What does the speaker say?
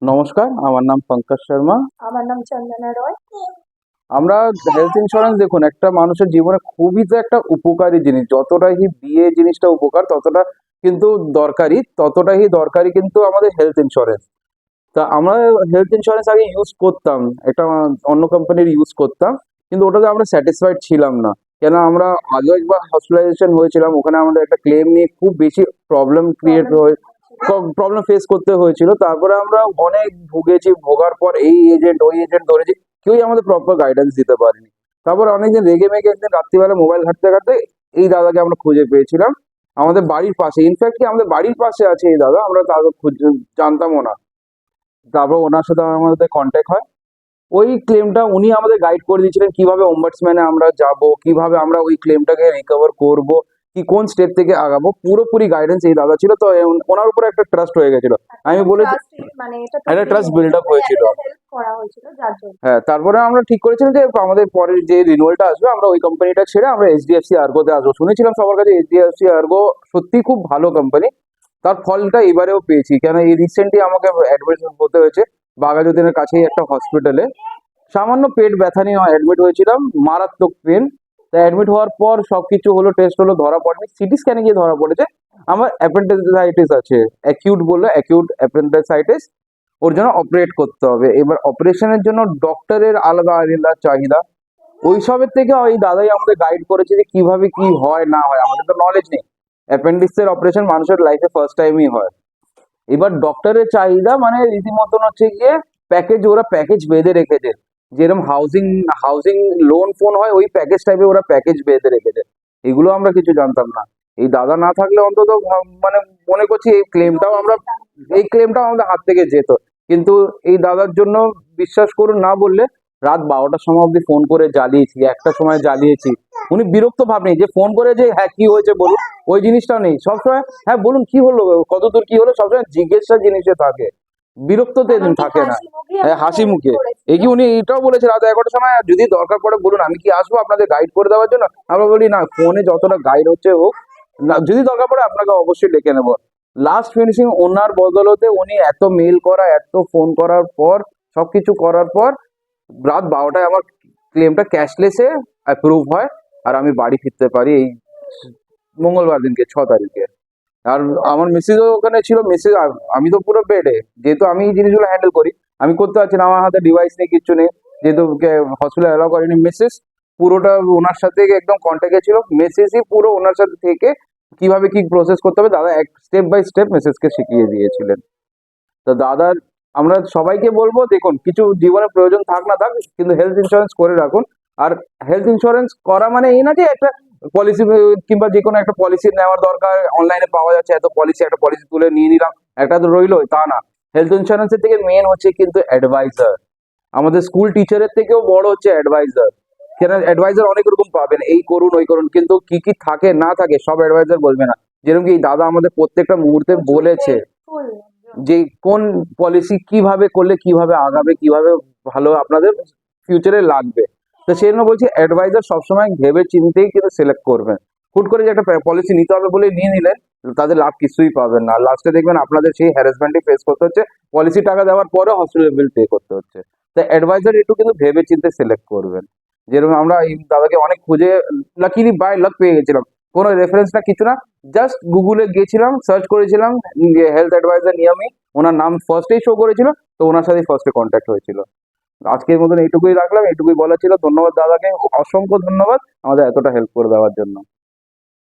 নমস্কার, আমার নাম পঙ্কজ শর্মা। আমার নাম চন্দনা রয়। আমরা হেলথ ইন্স্যুরেন্স দেখুন একটা মানুষের জীবনে খুবই তো একটা উপকারী জিনিস। যতটাই বিয়ে জিনিসটা উপকার ততটা কিন্তু ততটাই দরকারি কিন্তু আমাদের হেলথ ইন্স্যুরেন্স। তা আমরা হেলথ ইন্স্যুরেন্স আগে ইউজ করতাম, এটা অন্য কোম্পানির ইউজ করতাম, কিন্তু ওটাতে আমরা স্যাটিসফাইড ছিলাম না। কেন আমরা আগে একবার হসপিটালাইজেশন হয়েছিলাম, ওখানে আমাদের একটা ক্লেম নিয়ে খুব বেশি প্রবলেম প্রবলেম ফেস করতে হয়েছিল। তারপরে আমরা অনেক ভুগেছি, ভোগার পর এই এজেন্ট ওই এজেন্ট ধরেছি, কেউই আমাদের প্রপার গাইডেন্স দিতে পারেনি। তারপর অনেকদিন রেগে মেগে একদিন রাত্রিবেলা মোবাইল ঘাঁটতে ঘাঁটতে এই দাদাকে আমরা খুঁজে পেয়েছিলাম আমাদের বাড়ির পাশে। ইনফ্যাক্ট কি আমাদের বাড়ির পাশে আছে এই দাদা, আমরা তাকে জানতামও না। তারপর ওনার সাথে আমাদের কন্ট্যাক্ট হয়। ওই ক্লেমটা উনি আমাদের গাইড করে দিয়েছিলেন কিভাবে ombudsman-এ আমরা যাব, কিভাবে আমরা ওই ক্লেমটাকে রিকভার করব, কি কোন স্টেপ থেকে আগাবো, পুরোপুরি গাইডেন্স এই দাদা ছিল। তো ওনার উপর একটা ট্রাস্ট হয়ে গেছিল। আমি বলেছি মানে এটা একটা তৈরি ট্রাস্ট বিল্ড আপ হয়েছিল। হেল্প করা হয়েছিল যার জন্য। হ্যাঁ, তারপরে আমরা ঠিক করেছিলাম যে আমাদের পরের যে রিনিউয়ালটা আসবে আমরা ওই কোম্পানিটা ছেড়ে আমরা এইচডিএফসি আর্গোতে আসবো। শুনেছিলাম সবার কাছে এইচডিএফসি আর্গো সত্যি খুব ভালো কোম্পানি। তার ফলটা এবারেও পেয়েছি, কেন এই রিসেন্টলি আমাকে অ্যাডমিট হতে হয়েছে বাঘাযতীনের কাছেই একটা হসপিটালে। সামান্য পেট ব্যথা নিয়ে অ্যাডমিট হয়েছিলাম, মারাত্মক পেন। তা অ্যাডমিট হওয়ার পর সবকিছু হলো, টেস্ট হলো, ধরা পড়েনি। সিটি স্ক্যানে গিয়ে ধরা পড়েছে আমার অ্যাপেন্ডিসাইটিস আছে, অ্যাকিউট অ্যাপেন্ডিসাইটিস। ওর জন্য অপারেট করতে হবে। এবার অপারেশনের জন্য ডক্টরের আলাদা আলাদা চাহিদা। ওইসবের থেকে ওই দাদাই আমাদের গাইড করেছে যে কিভাবে কি হয় না হয়, আমাদের তো নলেজ নেই। অ্যাপেন্ডিক্সের অপারেশন মানুষের লাইফে ফার্স্ট টাইমই হয়। এবার ডক্টরের চাহিদা মানে রীতিমতন হচ্ছে গিয়ে ওরা প্যাকেজ বেঁধে রেখেছে। যেরকম হাউজিং হাউজিং লোন ফোন হয় ওই প্যাকেজ টাইপে ওরা প্যাকেজ বেঁধে রেখেছে। এগুলো আমরা কিছু জানতাম না। এই দাদা না থাকলে অন্তত মানে মনে করছি এই ক্লেমটাও আমাদের হাত থেকে যেত। কিন্তু এই দাদার জন্য বিশ্বাস করুন, না বললে রাত 12টার সময় অব্দি ফোন করে জ্বালিয়েছি, 1টার সময় জ্বালিয়েছি। উনি বিরক্ত ভাব নেই যে ফোন করে যে হ্যাঁ কি হয়েছে বলুন, ওই জিনিসটাও নেই। সবসময় হ্যাঁ বলুন কি হলো, কতদূর কি হলো, সবসময় জিজ্ঞাসা জিনিসে থাকে, বিরক্ততে থাকে না। হ্যাঁ, হাসি মুখে। এই কি উনি এটাও বলেছে রাত 11টার সময় যদি দরকার পড়ে বলুন, আমি কি আসবো আপনাদের গাইড করে দেওয়ার জন্য। আমরা বলি না, ফোনে যতটা গাইড হচ্ছে হোক না, যদি দরকার পড়ে আপনাকে অবশ্যই ডেকে নেবো। লাস্ট ফিনিশিং ওনার বদলতে উনি এত মেল করা, এত ফোন করার পর, সবকিছু করার পর রাত 12টায় আমার ক্লেমটা ক্যাশলেসে অ্যাপ্রুভ হয়। আর আমি বাড়ি ফিরতে পারি এই মঙ্গলবার দিনকে 6 তারিখে। আর আমার মিসেসও ওখানে ছিল। আমি তো পুরো বেডে, যেহেতু আমি এই জিনিসগুলো হ্যান্ডেল করি, আমি করতে পারছি না, আমার হাতে ডিভাইস নেই, কিচ্ছু নেই, যেহেতু হসপিটাল অ্যালাউ করেনি। মিসেস পুরোটা ওনার সাথে একদম কন্ট্যাক্টে ছিল। মেসেজই পুরো ওনার সাথে থেকে কিভাবে কি প্রসেস করতে হবে দাদা এক স্টেপ বাই স্টেপ মেসেজকে শিখিয়ে দিয়েছিলেন। তো দাদার আমরা সবাইকে বলবো, দেখুন কিছু জীবনে প্রয়োজন থাক না থাক, কিন্তু হেলথ ইন্স্যুরেন্স করে রাখুন। আর হেলথ ইন্স্যুরেন্স করা মানে এই না যে একটা পলিসি কিংবা যে কোনো একটা পলিসি নেওয়ার দরকার, অনলাইনে পাওয়া যাচ্ছে এত পলিসি, একটা পলিসি তুলে নিয়ে নিলাম, একটা তো রইলো, তা না। হেলথ ইন্স্যুরেন্সের থেকে মেন হচ্ছে কিন্তু অ্যাডভাইজার। আমাদের স্কুল টিচারের থেকেও বড় হচ্ছে অ্যাডভাইজার। কেন অ্যাডভাইজার অনেক রকম পাবেন, এই করুন ওই করুন, কিন্তু কি কি থাকে না থাকে সব অ্যাডভাইজার বলবে না। যেরকম কি এই দাদা আমাদের প্রত্যেকটা মুহূর্তে বলেছে যে কোন পলিসি কিভাবে করলে কিভাবে আগাবে, কিভাবে ভালো আপনাদের ফিউচারে লাগবে। তো সেই জন্য বলছি অ্যাডভাইজার সবসময় ভেবে চিন্তেই কিন্তু সিলেক্ট করবেন। হুট করে যে একটা পলিসি নিতে হবে বলে নিয়ে নিলেন, তাদের লাভ কিছুই পাবেন না। লাস্টে দেখবেন আপনাদের সেই হ্যারাসমেন্টই ফেস করতে হচ্ছে, পলিসি টাকা দেওয়ার পরেও হসপিটাল বিল পে করতে হচ্ছে। তো অ্যাডভাইজার একটু কিন্তু ভেবে চিন্তে সিলেক্ট করবেন। যেরকম আমরা এই দাদাকে অনেক খুঁজে লাকিলি বাই লাক পেয়ে গেছিলাম। কোনো রেফারেন্স না, কিছু না, জাস্ট গুগলে গিয়েছিলাম, সার্চ করেছিলাম হেলথ অ্যাডভাইজার নিয়মি, ওনার নাম ফার্স্টেই শো করেছিল, তো ওনার সাথেই ফার্স্টে কন্ট্যাক্ট হয়েছিল। আজকের মতন এইটুকুই রাখলাম, এইটুকুই বলা ছিল। ধন্যবাদ দাদাকে, অসংখ্য ধন্যবাদ আমাদের এতটা হেল্প করে দেওয়ার জন্য।